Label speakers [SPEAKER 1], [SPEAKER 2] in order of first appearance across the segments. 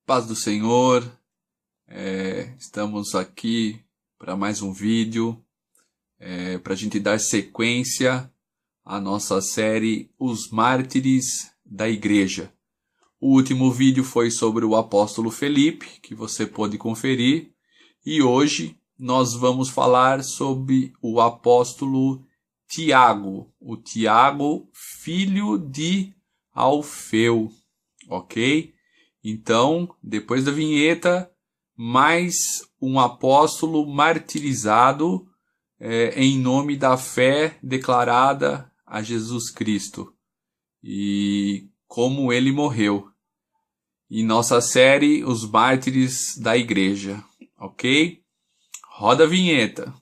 [SPEAKER 1] Paz do Senhor, estamos aqui para mais um vídeo, para a gente dar sequência à nossa série Os Mártires da Igreja. O último vídeo foi sobre o apóstolo Felipe, que você pôde conferir, e hoje nós vamos falar sobre o apóstolo Tiago, o Tiago, filho de Alfeu, ok? Então, depois da vinheta, mais um apóstolo martirizado em nome da fé declarada a Jesus Cristo e como ele morreu. Em nossa série, Os Mártires da Igreja, ok? Roda a vinheta.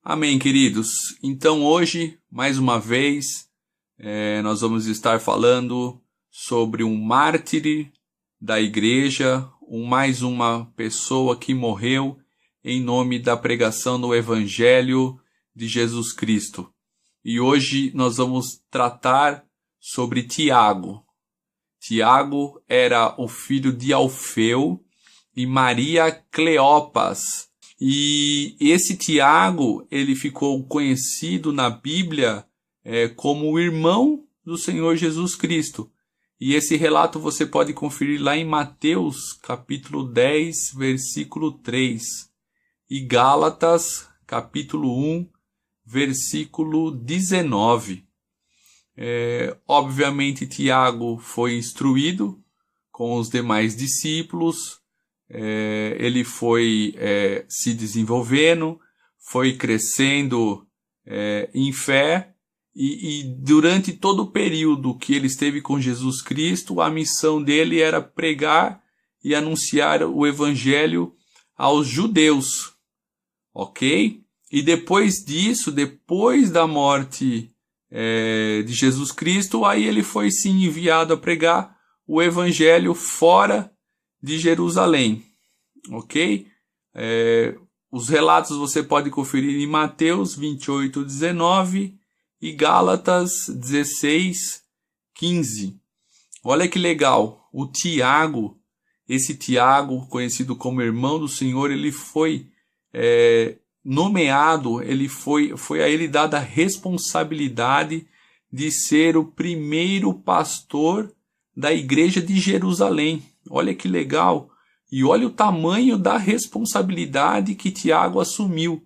[SPEAKER 1] Amém, queridos. Então hoje, mais uma vez, nós vamos estar falando sobre um mártir da igreja, mais uma pessoa que morreu em nome da pregação do Evangelho de Jesus Cristo. E hoje nós vamos tratar sobre Tiago. Tiago era o filho de Alfeu e Maria Cleopas. E esse Tiago, ele ficou conhecido na Bíblia como o irmão do Senhor Jesus Cristo. E esse relato você pode conferir lá em Mateus, capítulo 10, versículo 3. E Gálatas, capítulo 1, versículo 19. Obviamente, Tiago foi instruído com os demais discípulos. Ele foi se desenvolvendo, foi crescendo em fé e durante todo o período que ele esteve com Jesus Cristo, a missão dele era pregar e anunciar o Evangelho aos judeus, ok? E depois disso, depois da morte de Jesus Cristo, aí ele foi sim enviado a pregar o Evangelho fora de Jerusalém, ok? Os relatos você pode conferir em Mateus 28, 19 e Gálatas 16, 15. Olha que legal, o Tiago, esse Tiago, conhecido como irmão do Senhor, ele foi nomeado, foi a ele dada a responsabilidade de ser o primeiro pastor da igreja de Jerusalém. Olha que legal. E olha o tamanho da responsabilidade que Tiago assumiu,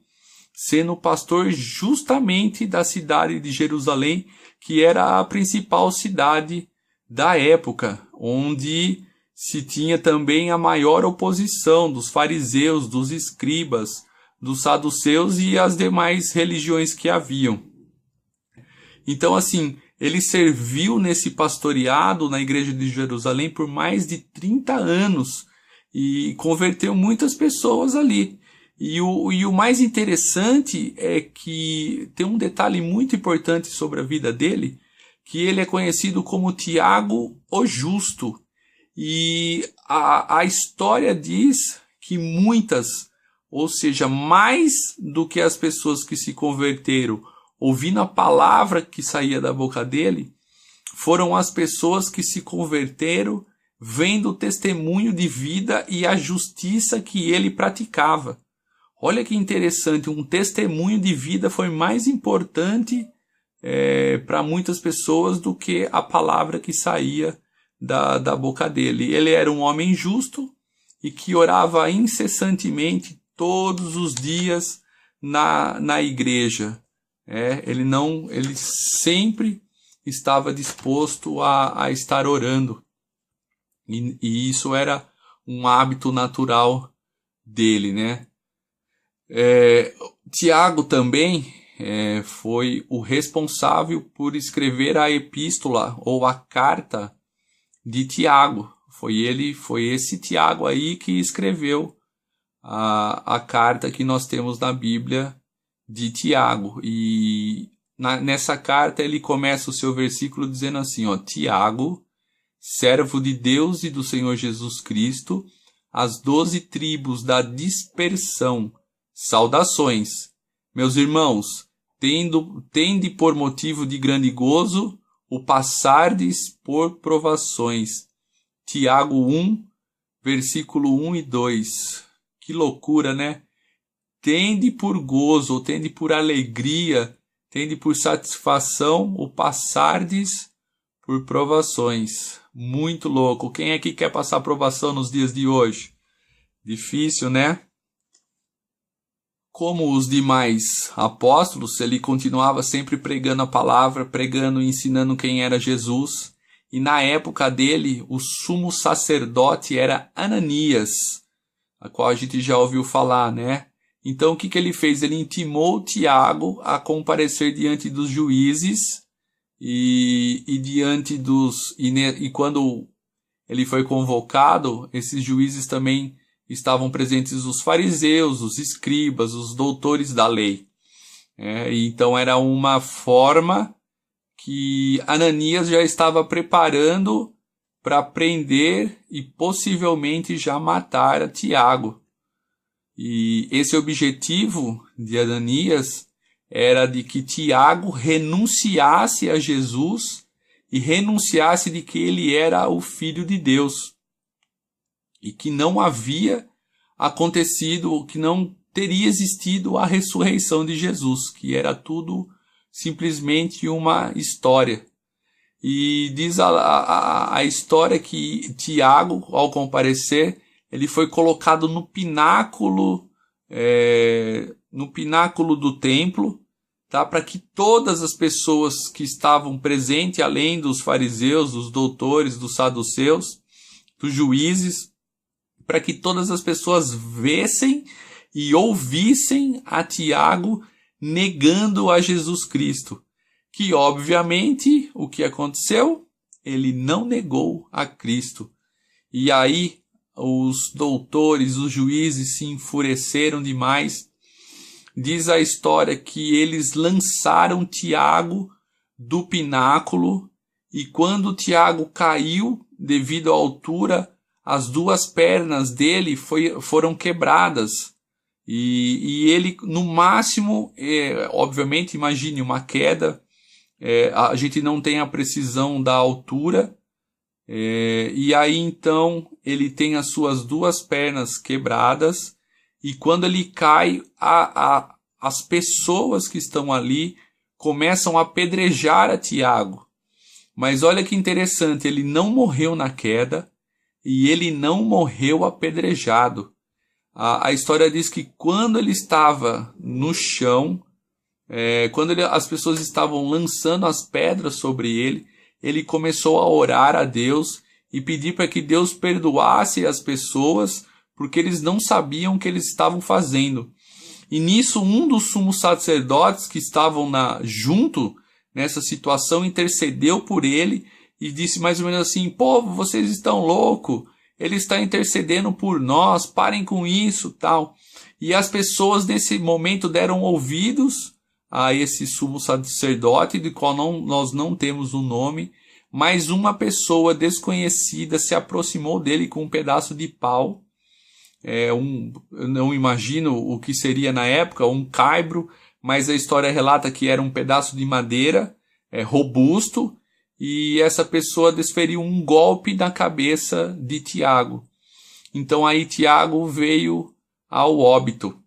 [SPEAKER 1] sendo pastor justamente da cidade de Jerusalém, que era a principal cidade da época, onde se tinha também a maior oposição dos fariseus, dos escribas, dos saduceus e as demais religiões que haviam. Então, assim, ele serviu nesse pastoreado na igreja de Jerusalém por mais de 30 anos e converteu muitas pessoas ali. E o mais interessante é que tem um detalhe muito importante sobre a vida dele, que ele é conhecido como Tiago o Justo. E a história diz que muitas, ou seja, mais do que as pessoas que se converteram ouvindo a palavra que saía da boca dele, foram as pessoas que se converteram vendo o testemunho de vida e a justiça que ele praticava. Olha que interessante, um testemunho de vida foi mais importante para muitas pessoas do que a palavra que saía da boca dele. Ele era um homem justo e que orava incessantemente todos os dias na igreja. Ele sempre estava disposto a estar orando. E isso era um hábito natural dele, né? Tiago também foi o responsável por escrever a epístola ou a carta de Tiago. Foi esse Tiago aí que escreveu a carta que nós temos na Bíblia de Tiago. E nessa carta ele começa o seu versículo dizendo assim, ó, Tiago, servo de Deus e do Senhor Jesus Cristo, as 12 tribos da dispersão, saudações. Meus irmãos, tende por motivo de grande gozo o passardes por provações. Tiago 1, versículo 1 e 2. Que loucura, né? Tende por gozo, ou tende por alegria, tende por satisfação o passardes por provações. Muito louco. Quem aqui quer passar provação nos dias de hoje? Difícil, né? Como os demais apóstolos, ele continuava sempre pregando a palavra, pregando e ensinando quem era Jesus. E na época dele, o sumo sacerdote era Ananias, a qual a gente já ouviu falar, né? Então o que ele fez? Ele intimou Tiago a comparecer diante dos juízes e quando ele foi convocado, esses juízes também estavam presentes os fariseus, os escribas, os doutores da lei. Então era uma forma que Ananias já estava preparando para prender e possivelmente já matar Tiago. E esse objetivo de Ananias era de que Tiago renunciasse a Jesus e renunciasse de que ele era o Filho de Deus. E que não havia acontecido, que não teria existido a ressurreição de Jesus, que era tudo simplesmente uma história. E diz a história que Tiago, ao comparecer, ele foi colocado no pináculo do templo, tá? Para que todas as pessoas que estavam presentes, além dos fariseus, dos doutores, dos saduceus, dos juízes, para que todas as pessoas vissem e ouvissem a Tiago negando a Jesus Cristo. Que, obviamente, o que aconteceu? Ele não negou a Cristo. E aí, os doutores, os juízes se enfureceram demais. Diz a história que eles lançaram Tiago do pináculo e quando Tiago caiu, devido à altura, as duas pernas dele foram quebradas. E ele, no máximo, obviamente, imagine uma queda, a gente não tem a precisão da altura, e aí então ele tem as suas duas pernas quebradas, e quando ele cai, as pessoas que estão ali começam a apedrejar a Tiago. Mas olha que interessante, ele não morreu na queda, e ele não morreu apedrejado. A história diz que quando ele estava no chão, as pessoas estavam lançando as pedras sobre ele, ele começou a orar a Deus e pedir para que Deus perdoasse as pessoas, porque eles não sabiam o que eles estavam fazendo. E nisso, um dos sumos sacerdotes que estavam junto nessa situação intercedeu por ele e disse mais ou menos assim: povo, vocês estão loucos, ele está intercedendo por nós, parem com isso, tal. E as pessoas nesse momento deram ouvidos a esse sumo sacerdote, de qual nós não temos o nome, mas uma pessoa desconhecida se aproximou dele com um pedaço de pau. Eu não imagino o que seria na época, um caibro, mas a história relata que era um pedaço de madeira robusto, e essa pessoa desferiu um golpe na cabeça de Tiago. Então aí Tiago veio ao óbito.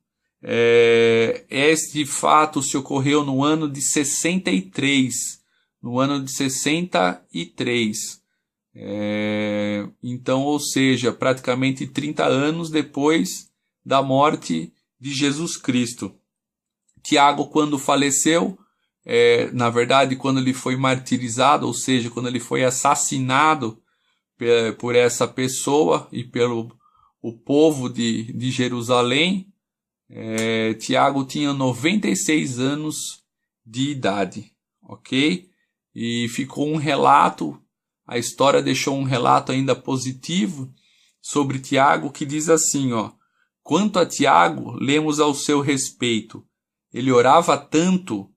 [SPEAKER 1] Este fato se ocorreu no ano de 63. No ano de 63. Então, ou seja, praticamente 30 anos depois da morte de Jesus Cristo. Tiago, quando faleceu, na verdade, quando ele foi martirizado, ou seja, quando ele foi assassinado por essa pessoa e pelo o povo de Jerusalém, Tiago tinha 96 anos de idade, ok? E ficou um relato, a história deixou um relato ainda positivo sobre Tiago, que diz assim, ó: quanto a Tiago, lemos ao seu respeito, ele orava tanto,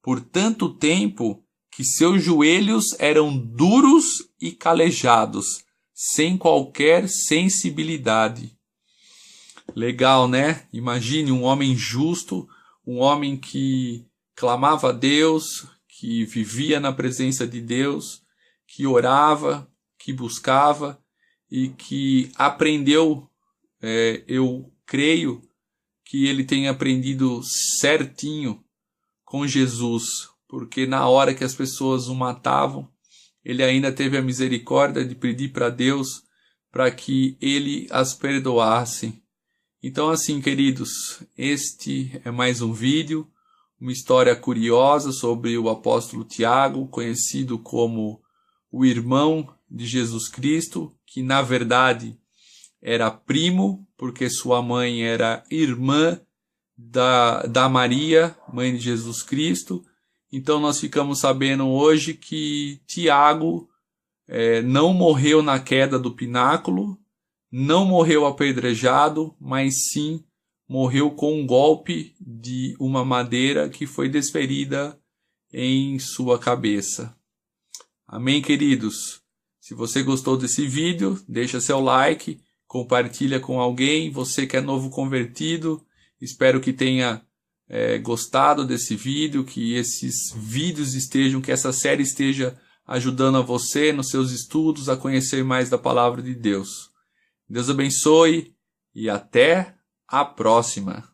[SPEAKER 1] por tanto tempo, que seus joelhos eram duros e calejados, sem qualquer sensibilidade. Legal, né? Imagine um homem justo, um homem que clamava a Deus, que vivia na presença de Deus, que orava, que buscava e que aprendeu, eu creio que ele tenha aprendido certinho com Jesus, porque na hora que as pessoas o matavam, ele ainda teve a misericórdia de pedir para Deus para que ele as perdoasse. Então, assim, queridos, este é mais um vídeo, uma história curiosa sobre o apóstolo Tiago, conhecido como o irmão de Jesus Cristo, que na verdade era primo, porque sua mãe era irmã da Maria, mãe de Jesus Cristo. Então nós ficamos sabendo hoje que Tiago não morreu na queda do pináculo, não morreu apedrejado, mas sim morreu com um golpe de uma madeira que foi desferida em sua cabeça. Amém, queridos? Se você gostou desse vídeo, deixa seu like, compartilha com alguém. Você que é novo convertido, espero que tenha gostado desse vídeo, que esses vídeos estejam, que essa série esteja ajudando a você nos seus estudos a conhecer mais da palavra de Deus. Deus abençoe e até a próxima.